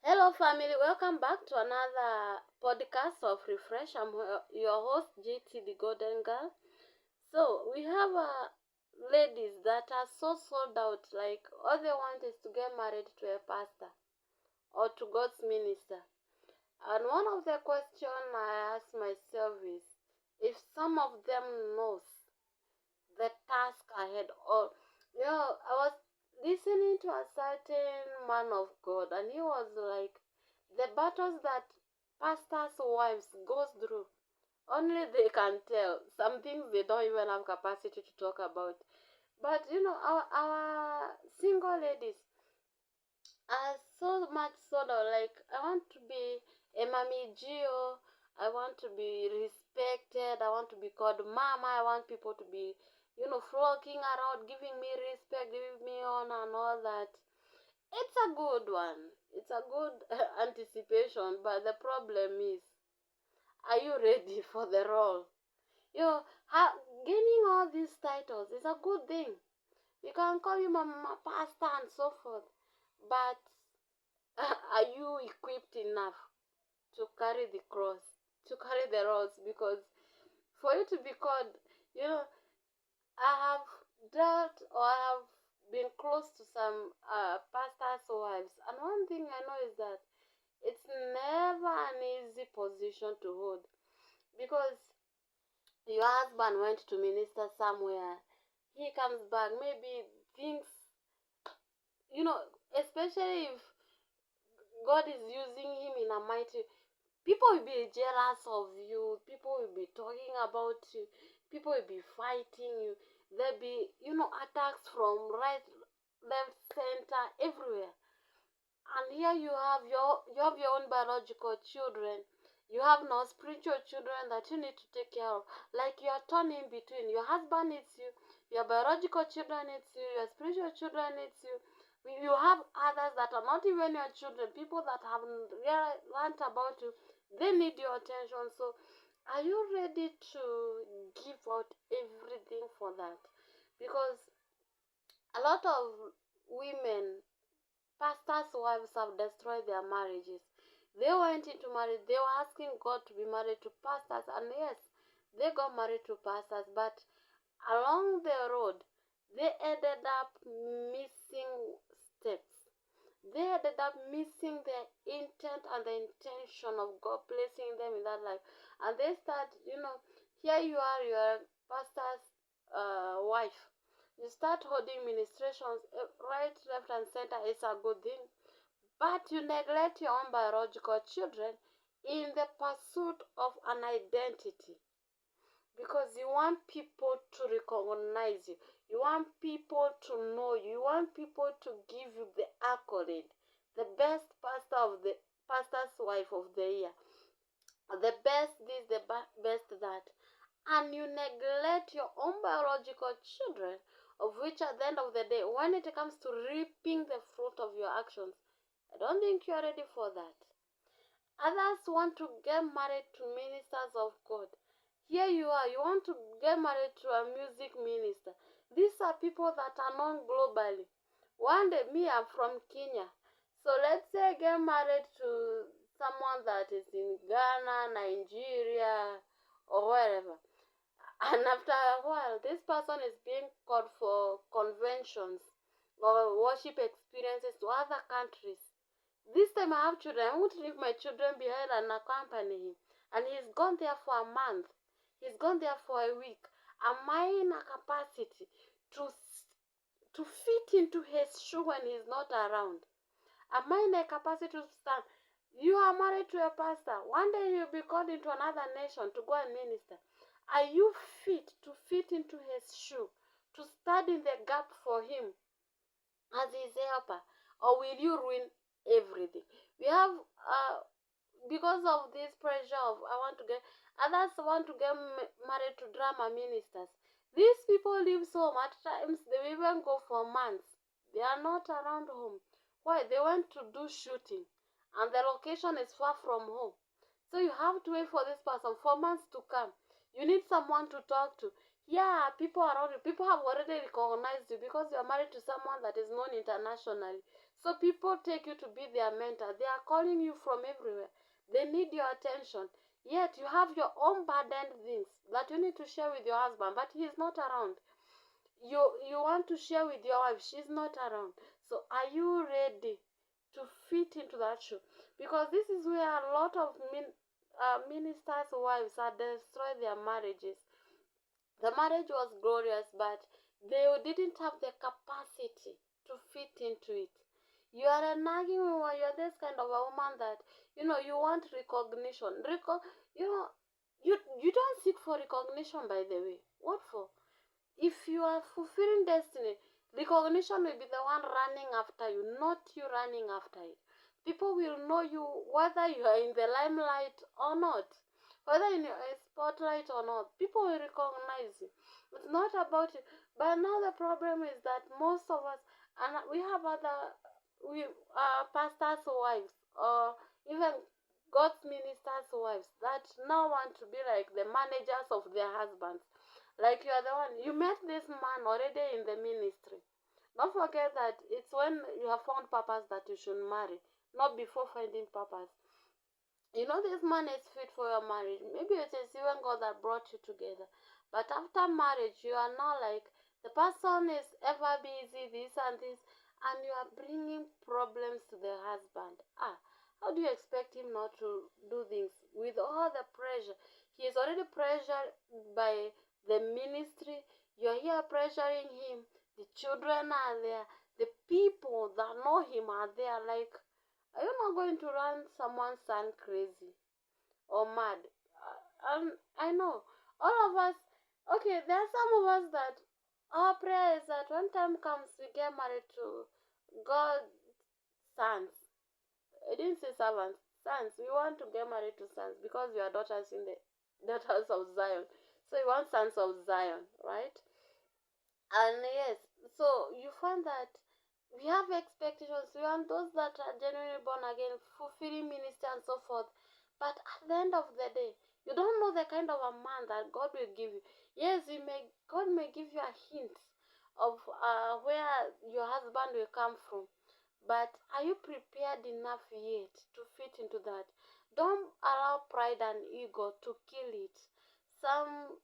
Hello, family. Welcome back to another podcast of Refresh. I'm your host, JT, the Golden Girl. So, we have ladies that are so sold out, like, all they want is to get married to a pastor or to God's minister. And one of the questions I ask myself is if some of them knows the task ahead, or I was listening to a certain man of God, and he was like, the battles that pastors' wives goes through, only they can tell. Some things they don't even have capacity to talk about. But our single ladies are so much sort of like, I want to be a mommy Gio, I want to be respected, I want to be called mama, I want people to be, flocking around, giving me respect, giving me honor and all that. It's a good one. It's a good anticipation, but the problem is, are you ready for the role? You know, gaining all these titles is a good thing. You can call him a pastor and so forth, but are you equipped enough to carry the cross, to carry the roles? Because for you to be called, you know, I have dealt or I have been close to some pastors' wives, and one thing I know is that it's never an easy position to hold, because your husband went to minister somewhere, he comes back, maybe things, especially if God is using him in a mighty, people will be jealous of you, people will be talking about you, people will be fighting you, there'll be, attacks from right, left, center, everywhere. And here you have your own biological children. You have no spiritual children that you need to take care of. Like, you are torn in between. Your husband needs you, your biological children needs you, your spiritual children needs you. You have others that are not even your children, people that haven't really learned about you. They need your attention. So, are you ready to give out everything for that? Because a lot of women, pastors' wives, have destroyed their marriages. They went into marriage, they were asking God to be married to pastors, and yes, they got married to pastors, but along the road, they ended up missing steps. They ended up missing the intent and the intention of God placing them in that life. And they start, here you are pastor's wife. You start holding ministrations right, left, and center. It's a good thing. But you neglect your own biological children in the pursuit of an identity, because you want people to recognize you. You want people to know you. You want people to give you the accolade, the best pastor's wife of the year, the best this, the best that, and you neglect your own biological children, of which at the end of the day, when it comes to reaping the fruit of your actions, I don't think you are ready for that. Others want to get married to ministers of God. Here you are, you want to get married to a music minister. These are people that are known globally. One day, me, I'm from Kenya. So let's say I get married to someone that is in Ghana, Nigeria, or wherever. And after a while, this person is being called for conventions or worship experiences to other countries. This time I have children. I won't leave my children behind and accompany him. And he's gone there for a month. He's gone there for a week. Am I in a capacity to fit into his shoe when he's not around? Am I in a capacity to stand? You are married to a pastor. One day you'll be called into another nation to go and minister. Are you fit to fit into his shoe, to stand in the gap for him as his helper? Or will you ruin everything? We have, because of this pressure of others want to get married to drama ministers. These people live so much times, they even go for months. They are not around home. Why? They went to do shooting, and the location is far from home. So you have to wait for this person for months to come. You need someone to talk to. Yeah, people around you, people have already recognized you because you are married to someone that is known internationally. So people take you to be their mentor. They are calling you from everywhere. They need your attention. Yet you have your own burdened things that you need to share with your husband, but he is not around. You want to share with your wife, she's not around. So are you ready to fit into that shoe? Because this is where a lot of ministers' wives are destroy their marriages. The marriage was glorious, but they didn't have the capacity to fit into it. You are a nagging woman. You are this kind of a woman that you want recognition. You don't seek for recognition, by the way. What for? If you are fulfilling destiny, recognition will be the one running after you, not you running after it. People will know you whether you are in the limelight or not, whether in a spotlight or not. People will recognize you. It's not about you. But now the problem is that most of us, and we have pastors' wives, or even God's ministers' wives, that now want to be like the managers of their husbands. Like you are the one, you met this man already in the ministry. Don't forget that it's when you have found purpose that you should marry, not before finding purpose. This man is fit for your marriage. Maybe it is even God that brought you together. But after marriage, you are now like, the person is ever busy, this and this, and you are bringing problems to the husband. How do you expect him not to do things with all the pressure? He is already pressured by the ministry. You're here pressuring him. The children are there. The people that know him are there. Like, are you not going to run someone's son crazy or mad? I know. All of us, okay, there are some of us that our prayer is that when time comes, we get married to God's sons. I didn't say servants, sons. We want to get married to sons because we are daughters in the daughters of Zion. So we want sons of Zion, right? And yes, so you find that we have expectations. We want those that are genuinely born again, fulfilling ministry and so forth. But at the end of the day, you don't know the kind of a man that God will give you. Yes, God may give you a hint of where your husband will come from. But are you prepared enough yet to fit into that? Don't allow pride and ego to kill it. Some,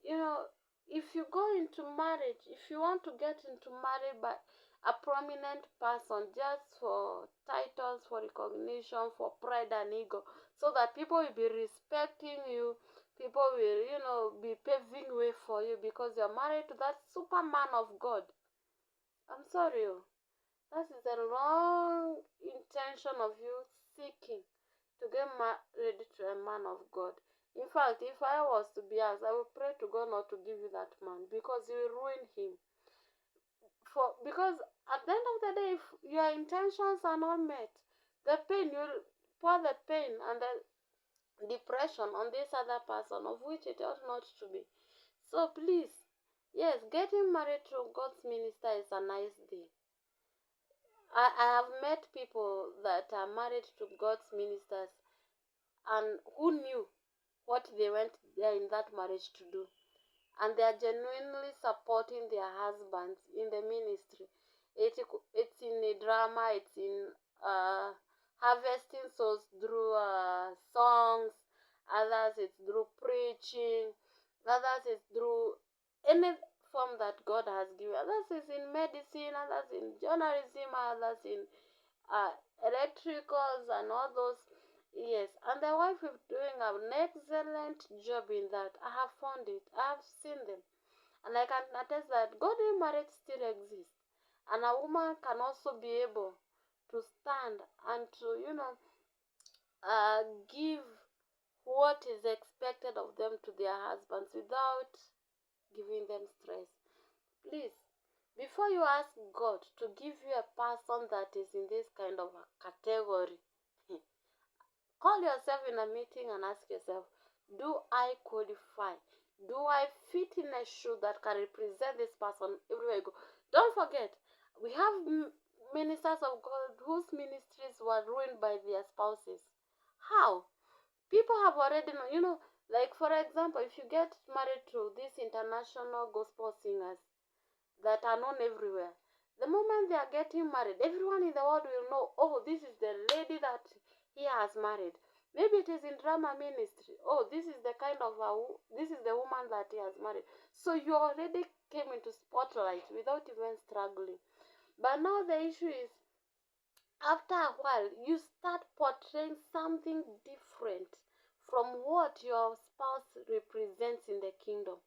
if you go into marriage, if you want to get into marriage by a prominent person just for titles, for recognition, for pride and ego, so that people will be respecting you, people will, be paving way for you because you're married to that superman of God. I'm sorry. That is the wrong intention of you seeking to get married to a man of God. In fact, if I was to be asked, I would pray to God not to give you that man because you will ruin him. Because at the end of the day, if your intentions are not met, the pain, you'll pour the pain and the depression on this other person, of which it ought not to be. So please, yes, getting married to God's minister is a nice day. I have met people that are married to God's ministers and who knew what they went there in that marriage to do. And they are genuinely supporting their husbands in the ministry. It's in a drama, it's in harvesting souls through songs, others it's through preaching, others it's through any form that God has given. Others is in medicine, others in journalism, others in electricals and all those. Yes, and the wife is doing an excellent job in that. I have found it. I have seen them. And I can attest that godly marriage still exists. And a woman can also be able to stand and to, give what is expected of them to their husbands without giving them stress. Please, before you ask God to give you a person that is in this kind of a category, call yourself in a meeting and ask yourself, do I qualify? Do I fit in a shoe that can represent this person everywhere I go? Don't forget, we have ministers of God whose ministries were ruined by their spouses. How? People have already known, like for example, if you get married to these international gospel singers that are known everywhere, The moment they are getting married, everyone in the world will know, oh, this is the lady that he has married. Maybe it is in drama ministry. Oh, this is the kind of this is the woman that he has married. So you already came into spotlight without even struggling. But now the issue is, after a while, you start portraying something different from what your spouse represents in the kingdom.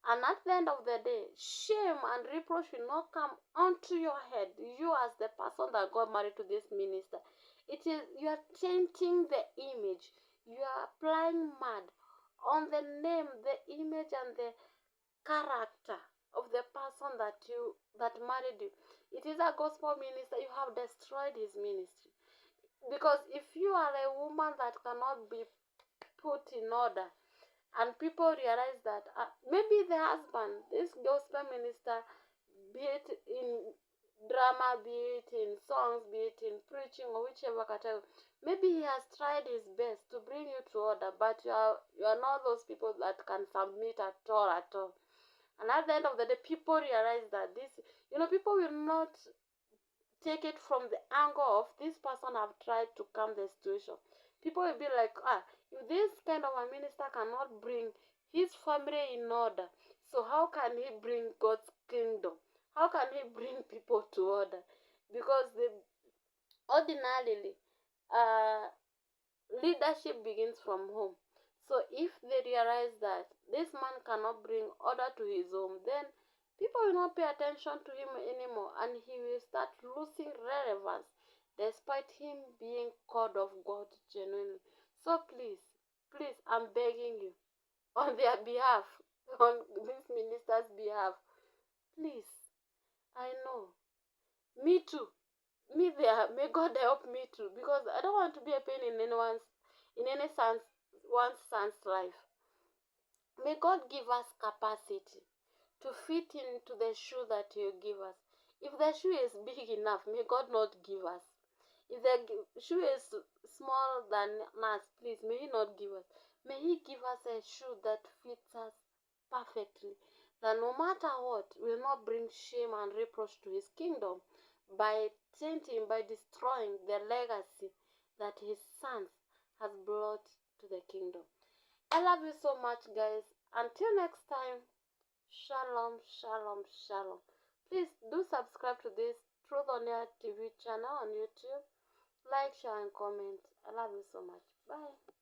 And at the end of the day, shame and reproach will not come onto your head. You, as the person that got married to this minister, it is, you are tainting the image. You are applying mud on the name, the image, and the character of the person that married you. It is a gospel minister. You have destroyed his ministry. Because if you are a woman that cannot be put in order, and people realize that maybe the husband, this gospel minister, be it in drama, be it in songs, be it in preaching, or whichever category, maybe he has tried his best to bring you to order, but you are not those people that can submit at all. And at the end of the day, people realize that this, people will not take it from the angle of this person have tried to calm the situation. People will be like, if this kind of a minister cannot bring his family in order, so how can he bring God's kingdom? How can he bring people to order? Because ordinarily, leadership begins from home. So if they realize that this man cannot bring order to his home, then people will not pay attention to him anymore, and he will start losing relevance despite him being called of God genuinely. So please, I'm begging you, on their behalf, on this minister's behalf, please, I know, me too, me there, may God help me too, because I don't want to be a pain in any one's son's life. May God give us capacity to fit into the shoe that you give us. If the shoe is big enough, may God not give us. If the shoe is small than us, please, may He not give us. May He give us a shoe that fits us perfectly, that no matter what, will not bring shame and reproach to His kingdom by tainting, by destroying the legacy that His sons has brought to the kingdom. I love you so much, guys. Until next time, shalom, shalom, shalom. Please do subscribe to this Truth on Air TV channel on YouTube. Like, share, and comment. I love you so much. Bye.